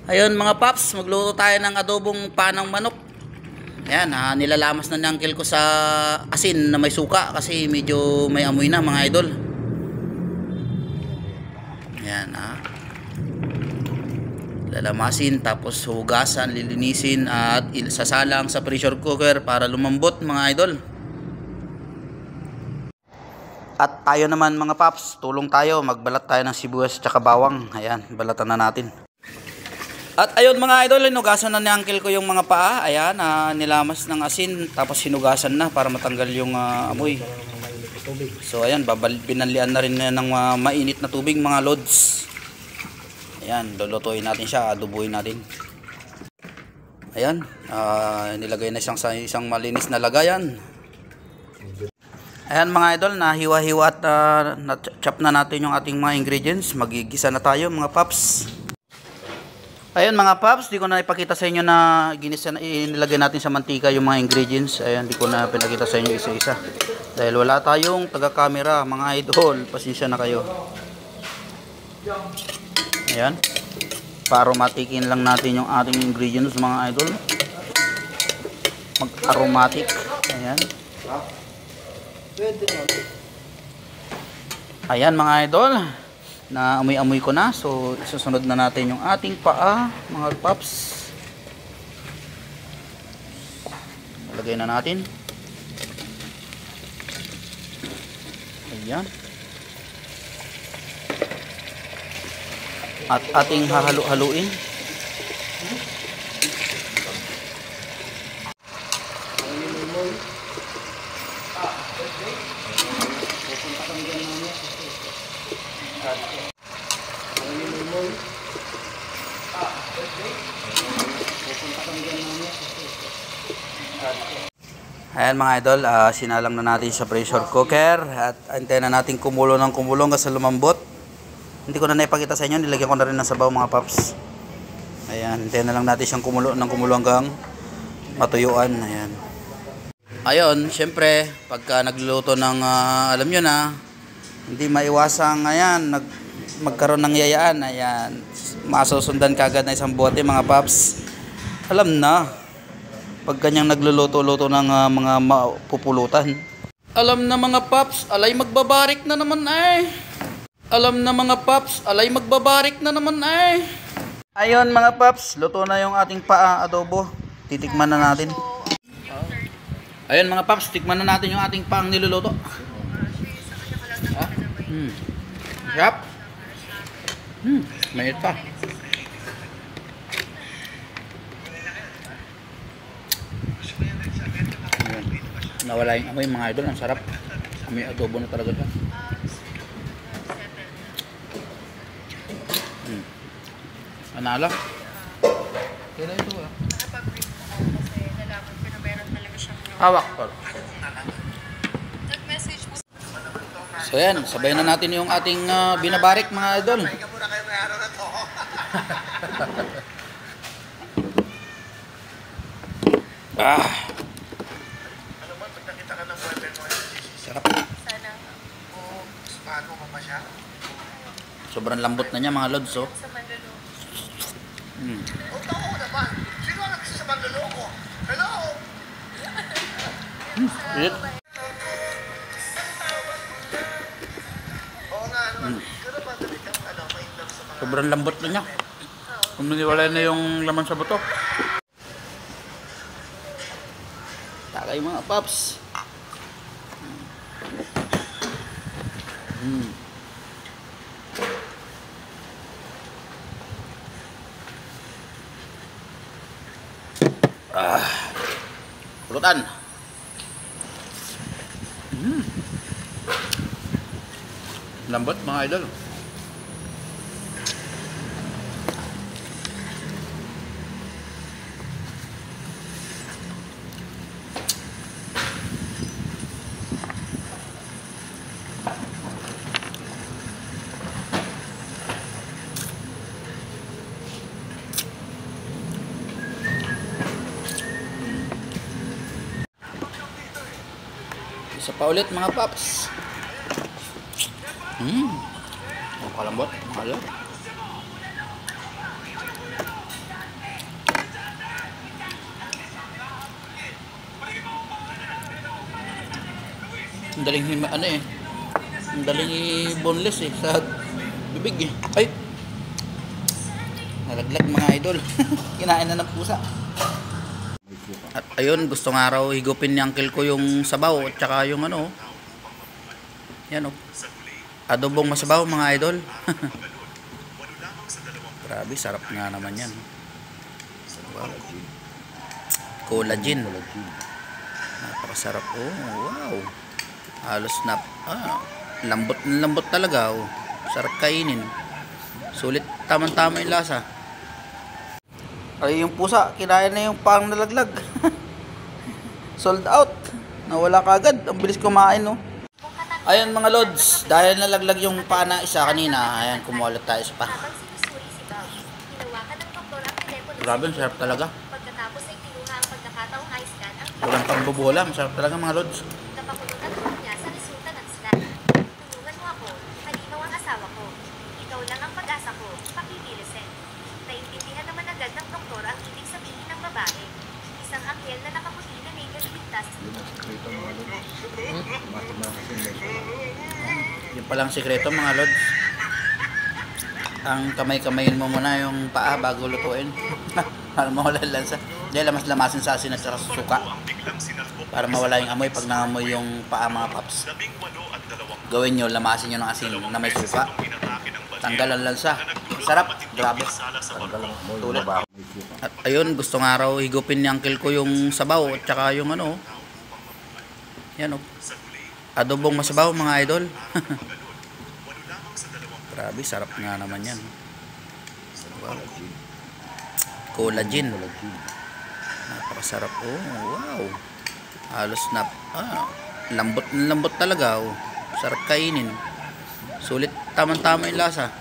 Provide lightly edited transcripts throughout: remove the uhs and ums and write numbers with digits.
Ayun mga paps, magluto tayo ng adobong panang manok. Ayan, nilalamas na ng uncle ko sa asin na may suka kasi medyo may amoy na mga idol. Ayan lalamasin tapos hugasan, lilinisin at sasalang sa pressure cooker para lumambot mga idol. At tayo naman mga paps, tulong tayo, magbalat tayo ng sibuyas at bawang. Ayan, balatan na natin. At ayun mga idol, hinugasan na ni uncle ko yung mga paa. Ayan, nilamas ng asin tapos hinugasan na para matanggal yung amoy. So ayan, binalian na rin ng mainit na tubig mga lods. Ayan, lulutuin natin siya, adubuhin natin. Ayan, nilagay na siyang sa isang malinis na lagayan. Ayan mga idol, nahiwa-hiwa at na-chop na natin yung ating mga ingredients. Magigisa na tayo mga paps. Ayun mga paps, di ko na ipakita sa inyo na inilagay natin sa mantika yung mga ingredients. Ayan, di ko na pinakita sa inyo isa-isa. Dahil wala tayong taga-camera mga idol. Pasensya na kayo. Ayan. Pa-aromatikin lang natin yung ating ingredients mga idol. Mag-aromatic. Ayan. Ayan mga idol. Na amoy-amoy ko na, so isusunod na natin yung ating paa mga paps. Lagay na natin. Ayan. At ating hahalo-haluin. Ayan mga idol, sinalang na natin sa pressure cooker at antayin na natin kumulo ng kumulong kasi lumambot. Hindi ko na naipakita sa inyo, nilagyan ko na rin ng sabaw mga paps. Ayan, antayin na lang natin siyang kumulo ng kumulo hanggang matuyuan. Ayan. Ayun, syempre pagka nagluluto ng alam nyo na, hindi maiwasang ayan, magkaroon ng yayaan. Ayan, masusundan kagad na isang bote mga paps. Alam na pag kanyang nagluluto-luto ng mga pupulutan. Alam na mga paps, alay magbabarik na naman ay. Alam na mga paps, alay magbabarik na naman ay. Ayun mga paps, luto na yung ating paa adobo. Titikman na natin. Ayun mga paps, tikman na natin yung ating paang niluluto. Sarap. Mayit pa. Nawala yung amoy mga idol, ang sarap. May adobo na talaga siya. Anala. Kaya ito wala. Hawak pa. So yan, sabay na natin yung ating binabarik mga idol. Sarap. Sana. Oo. Bago pa pa siya. Sobrang lambot na niya mga lods, oh. Sa Mandalo. Ako naman. Sino ang nagsa sa Mandalo ko? Hello? Oo nga naman. Pero ba talagang ma-inlove sa mga... Sobrang lambot na niya. Kung naniwala na yung laman sa buto. Takay mga paps. Pulutan. Lambot mga idol. Isa pa ulit mga paps. Ang kalambot, mahal. daling ano eh. Ang daling boneless eh sa bibig eh. Ay. Nalaglag mga idol. Kinain na ng pusa. At ayun, gusto nga raw higupin ni uncle ko yung sabaw at saka yung ano. Yan oh. Adobong masabaw mga idol. Grabe, sarap nga naman yan. Collagen. Napakasarap. Oh, wow. Halos na lambot talaga oh. Sarap kainin. Sulit, tamang-tama yung lasa. Ay, yung pusa, kinain na yung pang nalaglag. Sold out. Nawala kagad. Ang bilis kumain, no? Ayan mga lods, dahil nalaglag yung paa na isa kanina, ayan, kumuha ulit tayo sa pa. Grabe, sarap talaga. Pagkatapos ay kinuha ang pagkakataong i-scan ang Walang pambobola, masarap talaga mga lods. napakulutan ko niya sa resulta ng scan. Tulungan mo ako, halinaw ang asawa ko. Ikaw lang ang pag-asa ko, pakibilisin. Naintindihan naman agad ng doktor ang ibig sabihin ng babae. Isang anghel na nakaputi na may ligtas. Yung palang sikreto mga lods. Ang kamay-kamayin mo muna yung paa bago lutuin. Para mawala yung lansa. Dahil lamas-lamasin sa asin at saka suka. Para mawala yung amoy pag nangamoy yung paa mga paps. Gawin nyo, lamasin nyo ng asin na may suka. Tanggal ang lansa. Sarap. Grabe. Tulad. At ayun, gusto nga raw higupin ni uncle ko yung sabaw at saka yung ano. Yan o. Adobong masabaw mga idol. Grabe, sarap nga naman yan. Collagen. Napakasarap. Oh, wow. Halos na lambot talaga oh. Sarap kainin. Sulit, tamang-tama yung lasa.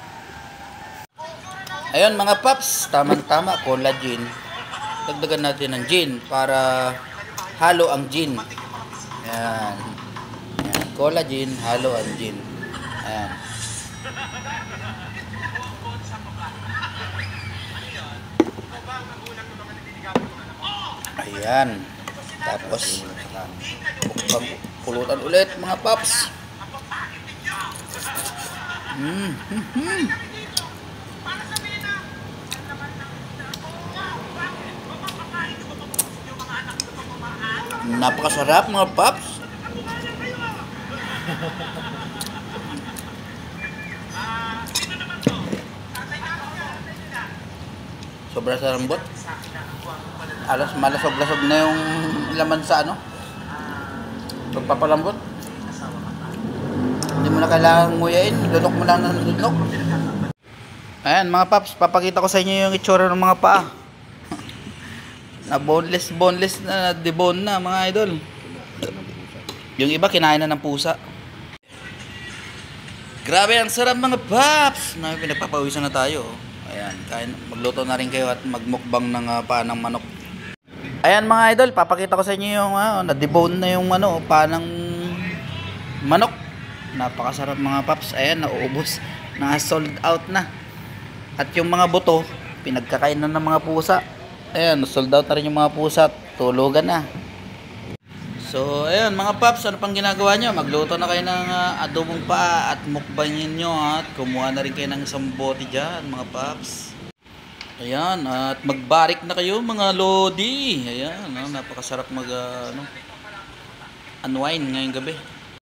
Ayun mga paps, tamang-tama, collagen. Dagdagan natin ng gin para halo ang gin. Ayan. Ayan. Collagen, halo ang gin. Ayan. Ayan. Tapos pulutan ulit mga paps. Napakasarap mga paps. Sobra sa lambot. Alas malasog-lasog na yung laman sa ano. Pagpapalambot. Hindi mo na kailangang nguyain. Lunok mo lang ng lunok. Ayan mga paps, papakita ko sa inyo yung itsura ng mga paa. Na boneless na debone na mga idol. Yung iba kinain na ng pusa. Grabe, ang sarap mga paps. Pinagpapawisan na tayo. Ayan, magluto na rin kayo at magmukbang ng paa ng manok. Ayan mga idol, papakita ko sa inyo yung na-debone na yung paa ng manok. Napakasarap mga paps. Ayan, nauubos. Na-sold out na. At yung mga buto, pinagkakainan ng mga pusa. Ayan, sold out na rin yung mga pusa. Tulugan na. So, ayan mga paps, ano pang ginagawa nyo? Magluto na kayo ng adobong paa at mukbangin nyo at kumuha na rin kayo ng isang bote dyan mga paps. Ayan, at magbarik na kayo mga lodi. Ayan, napakasarap unwind ngayong gabi.